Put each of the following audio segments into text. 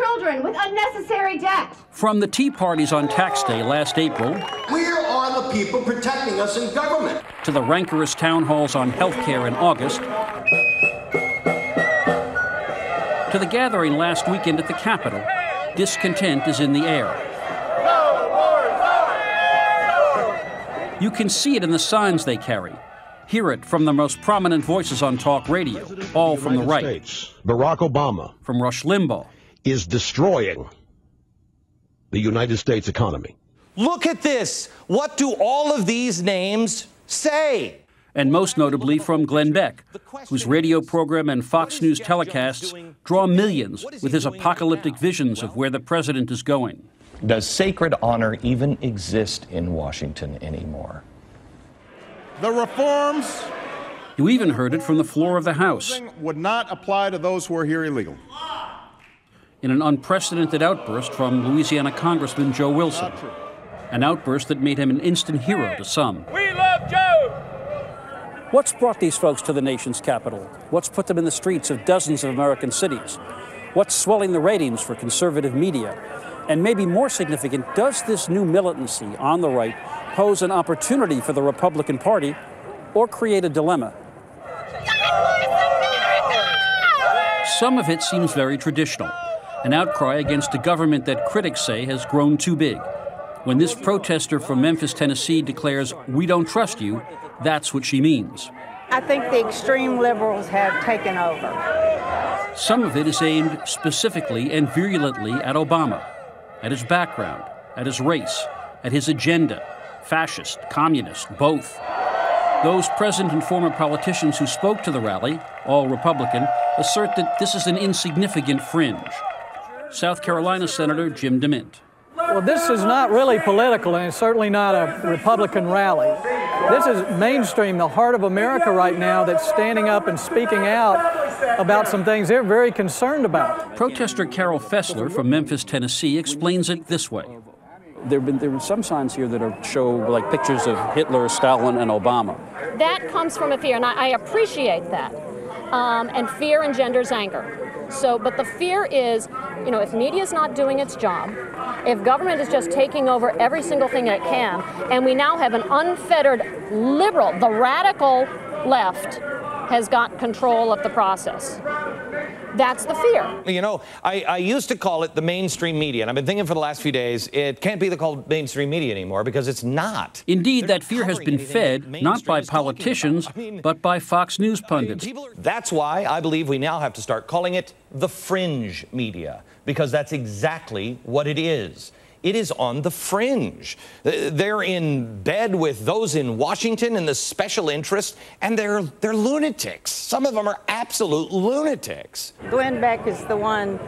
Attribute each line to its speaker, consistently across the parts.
Speaker 1: children with unnecessary debt.
Speaker 2: From the Tea Parties on tax day last April,
Speaker 3: where are the people protecting us in government?
Speaker 2: To the rancorous town halls on health care in August, to the gathering last weekend at the Capitol, discontent is in the air. You can see it in the signs they carry. Hear it from the most prominent voices on talk radio, all from the right.
Speaker 4: Barack Obama,
Speaker 2: from Rush Limbaugh,
Speaker 4: is destroying the United States economy.
Speaker 5: Look at this. What do all of these names say?
Speaker 2: And most notably from Glenn Beck, whose radio program and Fox News telecasts draw millions with his apocalyptic visions of where the president is going.
Speaker 6: Does sacred honor even exist in Washington anymore?
Speaker 7: The reforms
Speaker 2: you even heard it from the floor of the House.
Speaker 7: Would not apply to those who are here illegal.
Speaker 2: In an unprecedented outburst from Louisiana Congressman Joe Wilson, an outburst that made him an instant hero to some.
Speaker 8: We love Joe!
Speaker 2: What's brought these folks to the nation's capital? What's put them in the streets of dozens of American cities? What's swelling the ratings for conservative media? And maybe more significant, does this new militancy on the right pose an opportunity for the Republican Party or create a dilemma? Some of it seems very traditional, an outcry against a government that critics say has grown too big. When this protester from Memphis, Tennessee declares, "We don't trust you," that's what she means.
Speaker 9: I think the extreme liberals have taken over.
Speaker 2: Some of it is aimed specifically and virulently at Obama, at his background, at his race, at his agenda, fascist, communist, both. Those present and former politicians who spoke to the rally, all Republican, assert that this is an insignificant fringe. South Carolina Senator Jim DeMint.
Speaker 10: Well, this is not really political, and it's certainly not a Republican rally. This is mainstream, the heart of America right now, that's standing up and speaking out about some things they're very concerned about.
Speaker 2: Protester Carol Fessler from Memphis, Tennessee, explains it this way. There were some signs here that show like pictures of Hitler, Stalin, and Obama.
Speaker 11: That comes from a fear, and I appreciate that. And fear engenders anger. But the fear is, if media's not doing its job, if government is just taking over every single thing it can, and we now have an unfettered liberal, the radical left has got control of the process. That's the fear.
Speaker 5: I used to call it the mainstream media, and I've been thinking for the last few days, it can't be called mainstream media anymore because it's not.
Speaker 2: Indeed, that fear has been fed not by politicians, but by Fox News pundits.
Speaker 5: That's why I believe we now have to start calling it the fringe media, because that's exactly what it is. It is on the fringe. They're in bed with those in Washington and the special interests, and they're lunatics. Some of them are absolute lunatics.
Speaker 9: Glenn Beck is the one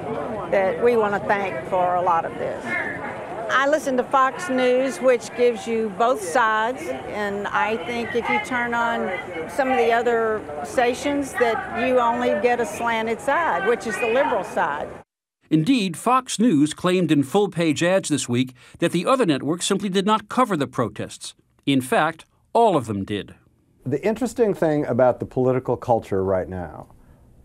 Speaker 9: that we want to thank for a lot of this. I listen to Fox News, which gives you both sides, and I think if you turn on some of the other stations that you only get a slanted side, which is the liberal side.
Speaker 2: Indeed, Fox News claimed in full-page ads this week that the other networks simply did not cover the protests. In fact, all of them did.
Speaker 12: The interesting thing about the political culture right now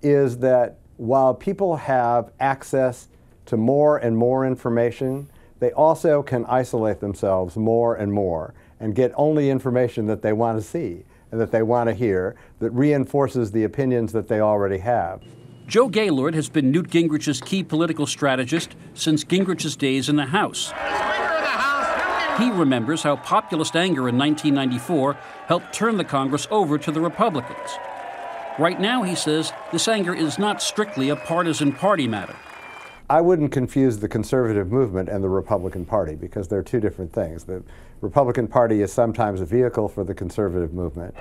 Speaker 12: is that while people have access to more and more information, they also can isolate themselves more and more and get only information that they want to see and that they want to hear that reinforces the opinions that they already have.
Speaker 2: Joe Gaylord has been Newt Gingrich's key political strategist since Gingrich's days in the House. He remembers how populist anger in 1994 helped turn the Congress over to the Republicans. Right now, he says, this anger is not strictly a partisan party matter.
Speaker 12: I wouldn't confuse the conservative movement and the Republican Party because they're two different things. The Republican Party is sometimes a vehicle for the conservative movement.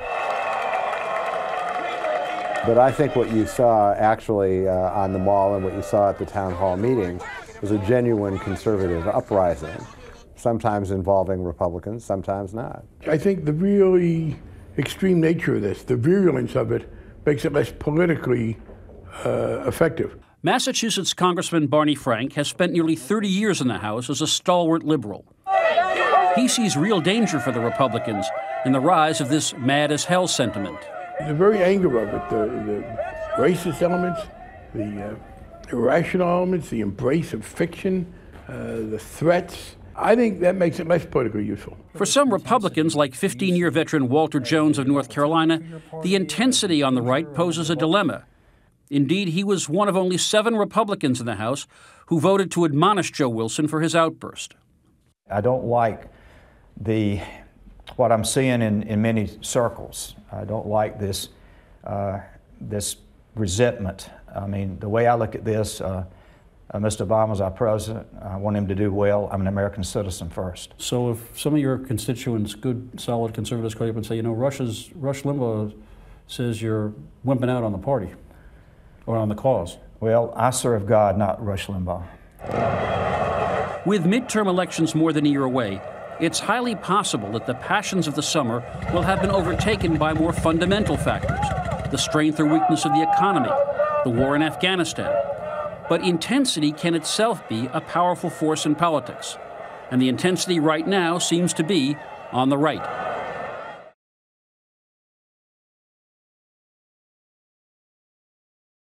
Speaker 12: But I think what you saw actually on the Mall and what you saw at the town hall meetings was a genuine conservative uprising, sometimes involving Republicans, sometimes not.
Speaker 13: I think the really extreme nature of this, the virulence of it, makes it less politically effective.
Speaker 2: Massachusetts Congressman Barney Frank has spent nearly 30 years in the House as a stalwart liberal. He sees real danger for the Republicans in the rise of this mad-as-hell sentiment.
Speaker 13: The very anger of it, the racist elements, the irrational elements, the embrace of fiction, the threats. I think that makes it less politically useful.
Speaker 2: For some Republicans, like 15-year veteran Walter Jones of North Carolina, the intensity on the right poses a dilemma. Indeed, he was one of only 7 Republicans in the House who voted to admonish Joe Wilson for his outburst.
Speaker 8: I don't like what I'm seeing in many circles. I don't like this resentment. I mean, the way I look at this, Mr. Obama's our president. I want him to do well. I'm an American citizen first.
Speaker 2: So if some of your constituents, good, solid conservatives, call you up and say, you know, Rush Limbaugh says you're wimping out on the party or on the cause.
Speaker 8: Well, I serve God, not Rush Limbaugh.
Speaker 2: With midterm elections more than a year away, it's highly possible that the passions of the summer will have been overtaken by more fundamental factors, the strength or weakness of the economy, the war in Afghanistan. But intensity can itself be a powerful force in politics, and the intensity right now seems to be on the right.